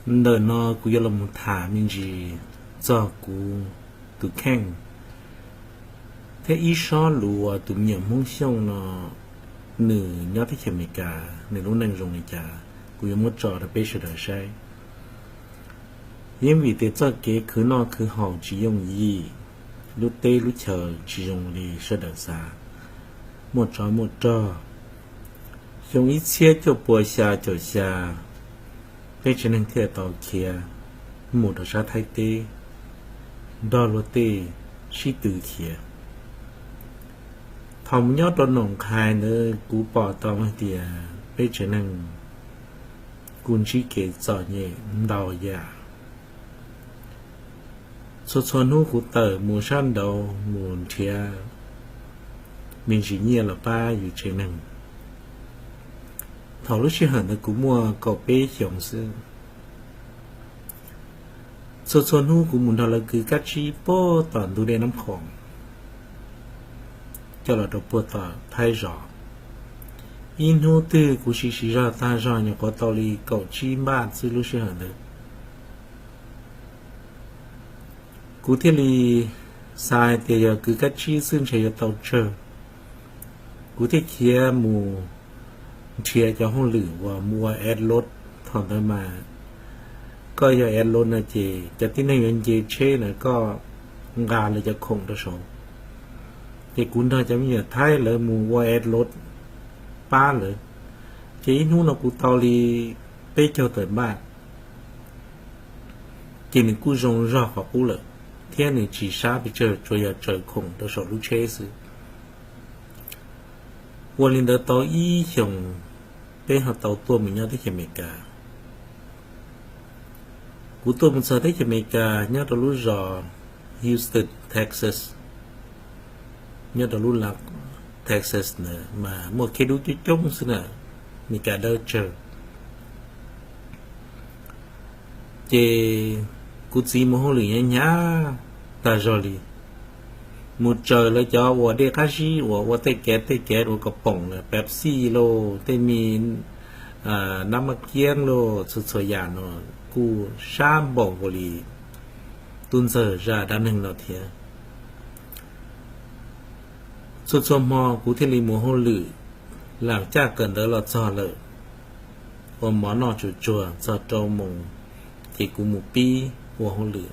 đời nó cũng là một thả mình gì do cũng tụ khen thế ý số lùa tụ nhiều mong xong nó nửa nhớ thế chả mấy cả nửa lúc năng dùng này chả cũng một trò là bây giờ đời sai因为在这个可能可好只用意，lúc tê lúc chờ chỉ dùng để sơ đợt xa, một trò, dùng ít chia cho bùa xa, bây giờ nên theo tàu kia, một đợt xa thay tê, đó lúc tê, chỉ từ kia, thòng nhớ đón nồng khai nữa, cú bỏ tàu hay thì bây giờ nên, cũng chỉ kể rõ nhẹ, đào giả. Số nô của tờ mùa san đầu mùa thia mình chỉ nhia là baอยู่trên nằng thầu lúc xưa hẳn là cũng mua cậu bé chồng sư số nô của mình là cứ cắt chi po toàn đủ để nắm khổng cho là đồ po tờ thay rõ in hô tư của chỉ ra ta ra nhà có tàu li cậu chi ba sư lúc xưa hẳn được cụ thể là sai thì giờ cứ cách chi xương chạy tàu chờ cụ thể kia mù chia cho hông lử và mua ad lót thằng đó mà có giờ ad lót là chỉ cho tin này anh chị chế là có gà là cho khổng đó số thì cũng đó chấm giờ thay là mua ad lót ba nữa chỉ nu là cụ tàu đi bê cho tới ba chỉ mình cứ dùng rõ và cú lợi thiên này chỉ xa bị trời khủng đó số lúc chế sự vô linh đó tàu ý chồng bên họ tàu tua mình nhớ tới chợ Mỹ-ca cú tua mình sợ tới chợ Mỹ-ca nhớ tới lúc rõ Houston Texas nhớ tới lúc là Texas nữa mà một cái đối chung xưa nè Mỹ-ca đâu chờ chỉ cú chỉ một hồi lửa nhá ta rồi đi một trời là cho vợ đi cá gì vợ tay kẹt vợ cặp bông là Pepsi lô tay mìn nắm mắc kiêng lô sôi già nó cú sam bông vợ đi tuần giờ ra đan hình nó thiệt số mò cú thiên lý một hồi lửa làm cha cần đó là cho lợi còn món nọ chùa cho trâu mông thì cũng một pi của hồi lửa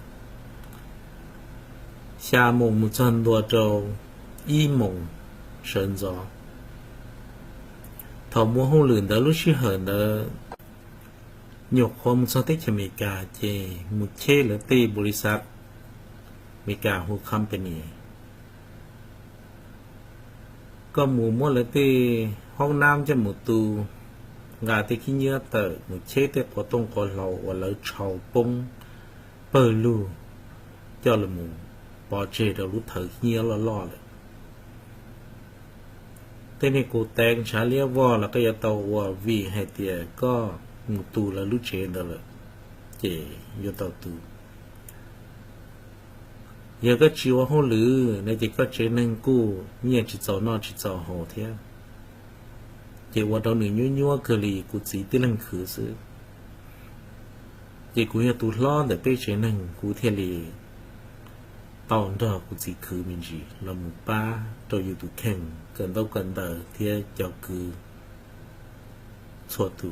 xa mộng một chân đùa trâu y mộng sơn gió thọ mua hông lửa đó lúc xưa hờn đó nhục hôm sau tết cho mấy cả chê một chê là tê bồ sát mấy cả hồ company có mùa mua là tê hôm nam cho một tù gà tê khi nhớ tờ một chê tê có tông có lầu và lỡ trầu bông bờ lù cho là mùa bỏ chế đầu lúc thở nhiều là lo lại thế này cô tang trả lia vò là cái tàu vò vì hay tiề có một tù là lúc chế đó là chế vô tàu tù giờ có chiều hồ lử này chỉ có chế năng cũ nhiều chỉ giàu no chỉ giàu hồ thế chế vào đầu nửa nhua cơ lì cụ chỉ tới lần khử sự chế cụ hiện tù lo để bê chế năng cụ thế lì tao đó cũng chỉ cứ mình gì là một ba tôi yêu tụ khen cần đâu cần đợi thì cho cứ xóa tụ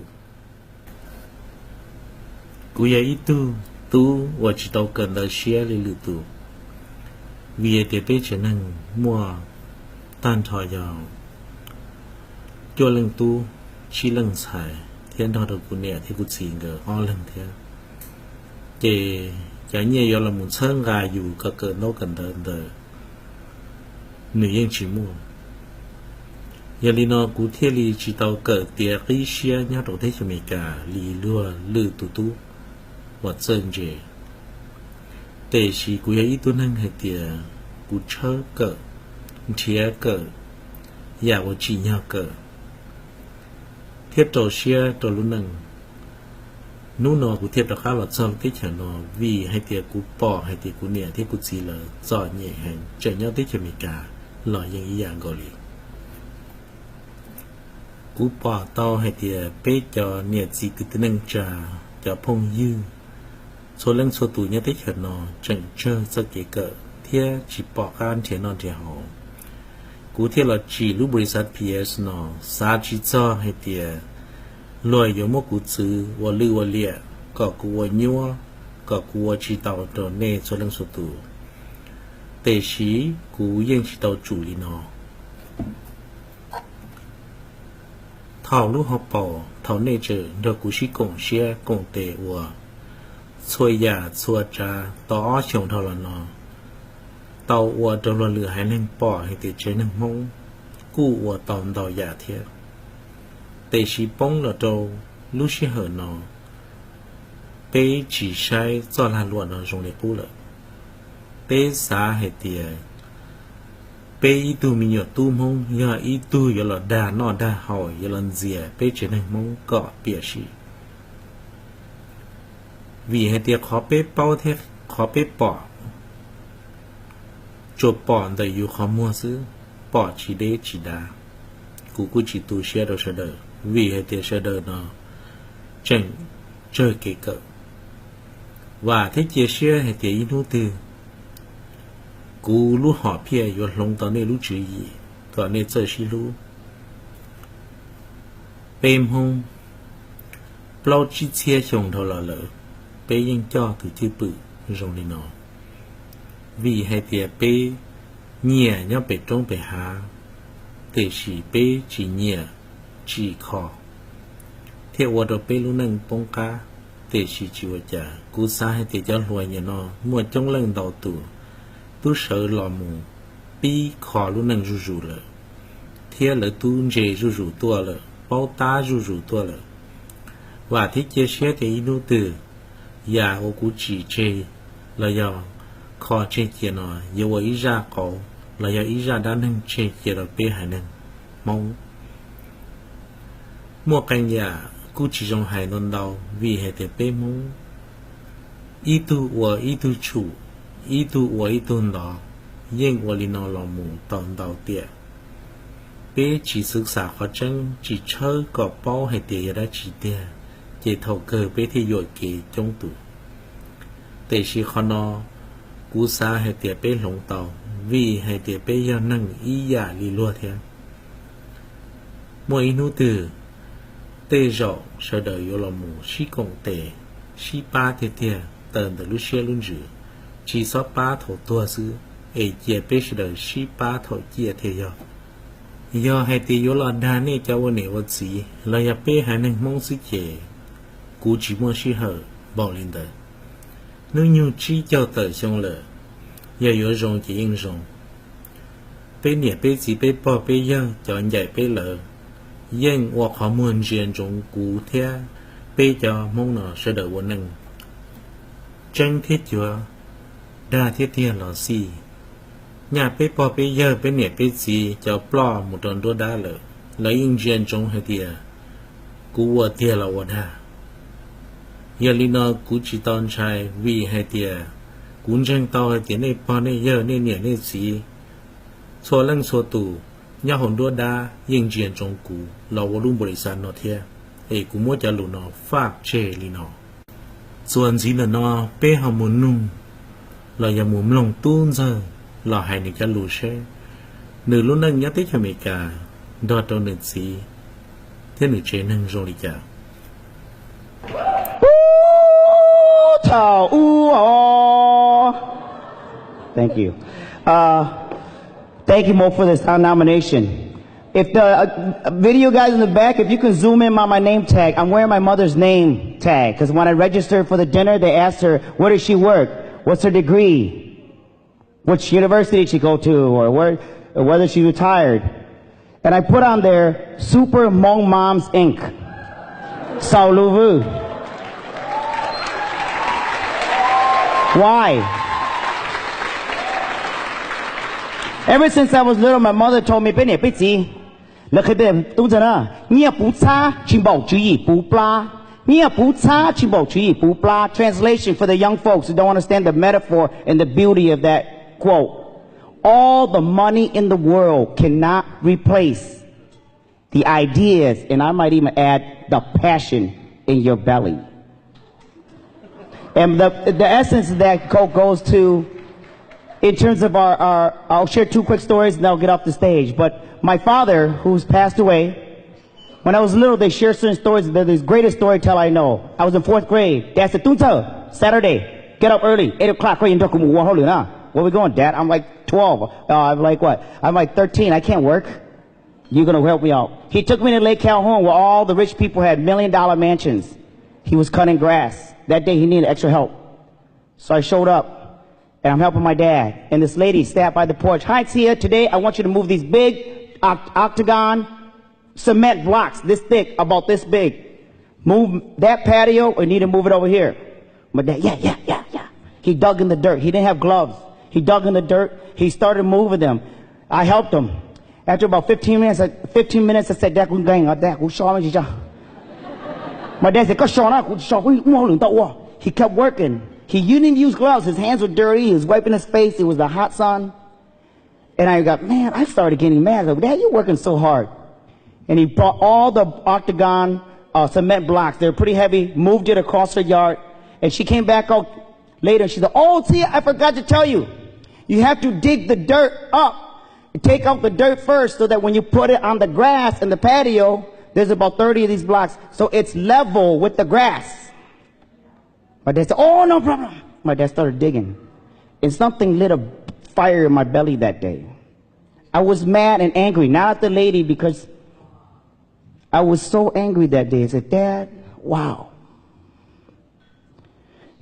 cú vậy tu và chỉ tao cần đợi share để lựa tụ vì thế bây giờ năng mua tan thọ giàu cho lần tu chỉ lần xài thiên đó được cú nè thì cú chỉ ngờ ho lần thế thì chả như là một sơn gà dù cả cỡ nó cần đợi nữ nhân chỉ mua giờ li nó cụ thể li chỉ tàu cỡ tiệt cái xe nhá đầu thế cho mình cả li lừa lư tu và chân dễ để chỉ cụ ấy tuân hành hay tiệt cụ chớ cỡ chia cỡ nhà của chỉ nhau cỡ thiết trò xe trò luôn nằng nô nọ cụ thiết đó khá là xong tích chả nó vì hay tiệt cụ bỏ hay tiệt cụ nè thì cụ chỉ là giỏi nhẹ hành chạy nhau tích cho mình cả loại những ý dạng gọi liền cụ bỏ tao hay tiệt bế cho nè chỉ cứ nâng trà cho phong dư số lần số tụ nhất tích hợp nó chẳng chơi cho kế cỡ thế chỉ bỏ can thế non thế họ cú thế là chỉ lúc bồi sát PS nó xa chỉ cho hay tiền lôi giống một cú chữ và lưu và liệt có cú và nhua có cú và chỉ tàu trở nên số lần số tụ tệ sĩ cú yên chỉ tàu chủ lý nó thảo lúc họ bỏ thảo nề trở được cú sĩ cộng xe cộng tệ và xuôi giả xuôi trà tỏ chồng thảo là nó tàu và trong lo lửa hai nên bỏ hay tệ chế nên mong cú và tàu tàu giả thiệt tệ sĩ bông là đâu lúc sĩ hở nó bê chỉ sai do là luận nó dùng để cú lợi bê xá hay tìa bê ý tu mình nhờ tu mong nhờ ý tu nhờ là đà nó đà hỏi nhờ lần dìa bê chế nên mong cọ bịa sĩ vì hay tìa khó bê bao thế khó bê bỏ chụp bỏ đầyอยู่khó mua xứ bỏ chỉ đế chỉ đà cú chỉ tu xe đâu sẽ đỡ vì hay tìa sẽ đỡ nó chẳng chơi kể cỡ và thế chia sẻ hay tìa ý nụ tư cú lú họ phía yo lông tao nên lú chữ gì tao nên chơi xí lú bêm hông bao chi chia chồng thâu lò lỡ bê yên cho từ chữ bự rồng đi nó vì hai tiệt bê nhẹ nhau bê trong bê hà để chỉ bê chỉ nhẹ chỉ khó theo qua đó bê lú nâng bông cá để chỉ vào trả cú xa hai tiệt cho loài nhà nó mua trong lần đầu tủ tu sợ lò mù bi khó luôn nâng rù rù lợ thế là tu dễ rù rù tua lợ bao ta rù rù tua lợ và thế chia sẻ thì inu từ nhà ô cú chỉ chê là do khó chê kia nó yêu ý ra cổ là do ý ra đã nâng chê kia là bê hải nâng mong mua căn nhà cú chỉ trong hải non đau vì hệ thể bê mong ý tu và ý tu chủ ý tu và ý tu đó yên và lý nó lòng mù tòn đầu tiệt bế chỉศึกษา khó chân chỉ chơi có bao hay tiệt đã chỉ tiệt chỉ thầu cơ bế thì dội kỳ trong tủ tệ chỉ khó nó cú xa hay tiệt bế lồng tàu vì hay tiệt bế do năng ý giả lý lua theo mỗi nụ từ tê rộ sợ đời vô lòng mù xí cộng tệ xí ba tiệt tiệt tờn từ lúc xe luôn rửa chỉ số ba thổ tua xứ ấy chia bế đời xí ba thổ chia theo do hai tỷ vô lọt đa này cho vấn đề vật gì là nhập bế hai nâng mong sức chế cú chỉ mua xí hở bỏ lên đời nếu như chỉ cho tờ xong lỡ giờ có rồng chỉ yên rồng bế nhẹ bế chỉ bế bỏ bế dân cho anh dạy bế lỡ dân hoặc họ muốn riêng rồng cú theo bế cho mong nó sẽ đợi vấn nâng tranh thiết chưa đa thiết thiên là gì nhà bế bỏ bế giờ bế nhẹ bế chỉ cho bỏ một tuần đua đá lỡ lấy yên riêng rồng hay tiệt cú vợ tiệt là vợ đa giờ lý nó cú chỉ tòn trai vì hay tiệt cú tranh tao hay tiệt này bỏ này giờ này nhẹ này gì số lần số tù nhà hồn đua đá yên riêng rồng cú là vợ luôn bồi sản nó thiệt ấy cú muốn cho lũ nó phát chế lý nóส่วนgì là nó bế họ muốn nung là giờ muốn lòng tuôn giờ là hai người cho lũ xe nửa lúc nâng nhắc tới cho mấy cả đó đâu nửa gì thế nửa chế nâng rồi đi cả Thank you. Thank you, Mo, for this nomination. If the video guys in the back, if you can zoom in on my name tag, I'm wearing my mother's name tag. Because when I registered for the dinner, they asked her, where does she work? What's her degree? Which university did she go to? Or whether she retired. And I put on there, Super Hmong Moms, Inc. Sao Lu Vu. Why? Ever since I was little, my mother told me, "Bên này biết gì? Là khi bên tôi giờ na, nhia bù cha, chim bảo chú ý bù pla, nhia bù cha, chim bảo chú ý bù pla." Translation for the young folks who don't understand the metaphor and the beauty of that quote: all the money in the world cannot replace the ideas, and I might even add the passion in your belly. And the essence of that quote goes to, in terms of I'll share two quick stories and I'll get off the stage. But my father, who's passed away, when I was little, they share certain stories. They're the greatest storyteller I know. I was in 4th grade. Dad said, Tunta, Saturday, get up early, 8 o'clock. Where we going, Dad? I'm like 12. I'm like what? I'm like 13. I can't work. You're going to help me out. He took me to Lake Calhoun where all the rich people had $1 million mansions. He was cutting grass. That day he needed extra help. So I showed up and I'm helping my dad. And this lady sat by the porch. Hi, Tia, today I want you to move these big octagon cement blocks this thick, about this big. Move that patio or need to move it over here. My dad, yeah. He dug in the dirt. He didn't have gloves. He dug in the dirt. He started moving them. I helped him. After about 15 minutes, I said, Dad, my dad said, he kept working. He didn't use gloves. His hands were dirty. He was wiping his face. It was the hot sun. And I got, man, I started getting mad. I was like, Dad, you're working so hard. And he brought all the octagon cement blocks. They were pretty heavy, moved it across her yard. And she came back out later and she said, oh, Tia, I forgot to tell you. You have to dig the dirt up. Take out the dirt first so that when you put it on the grass in the patio, there's about 30 of these blocks, so it's level with the grass. My dad said, oh, no problem. My dad started digging. And something lit a fire in my belly that day. I was mad and angry, not at the lady, because I was so angry that day. I said, Dad, wow.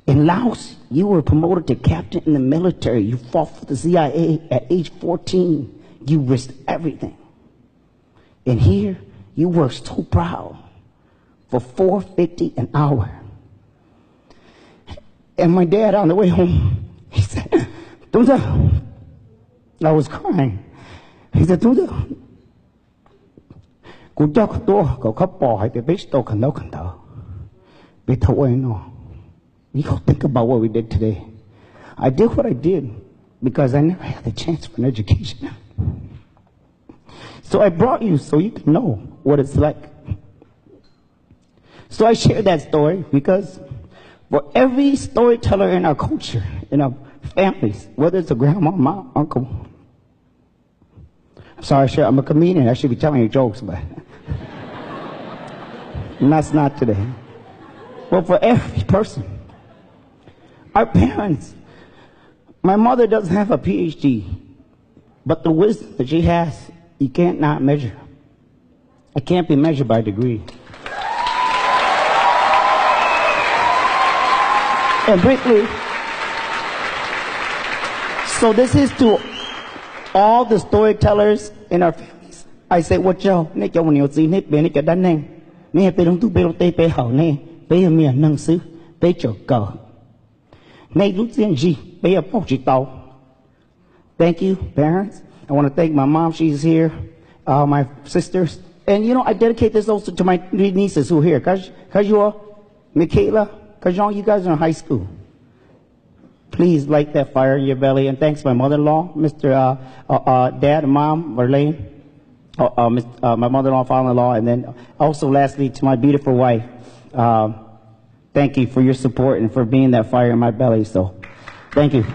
In Laos, you were promoted to captain in the military. You fought for the CIA at age 14. You risked everything. And here, you work so proud for $4.50 an hour. And my dad, on the way home, he said, Tunta, I was crying. He said, Tunta, you go think about what we did today. I did what I did because I never had the chance for an education. So I brought you so you can know what it's like. So I share that story because for every storyteller in our culture, in our families, whether it's a grandma, mom, uncle. I'm sorry, I'm a comedian. I should be telling you jokes, but that's not today. Well, for every person, our parents, my mother doesn't have a PhD, but the wisdom that she has, you can't not measure. It can't be measured by degree. And briefly, so this is to all the storytellers in our families. I say, what y'all, Nick, y'all, when you're seeing it, Nick, you're done name. Nick, they don't do better, they pay how, Nick, pay me a nung su, pay your go. Nick, look in G, pay a poach it out. Thank you, parents. I want to thank my mom, she's here, my sisters. And you know, I dedicate this also to my three nieces who are here. Cause you are, Michaela, cause you guys are in high school. Please light that fire in your belly. And thanks my mother-in-law, Mr. Dad and Mom, Marlene, my mother-in-law, father-in-law, and then also lastly to my beautiful wife. Thank you for your support and for being that fire in my belly. So, thank you.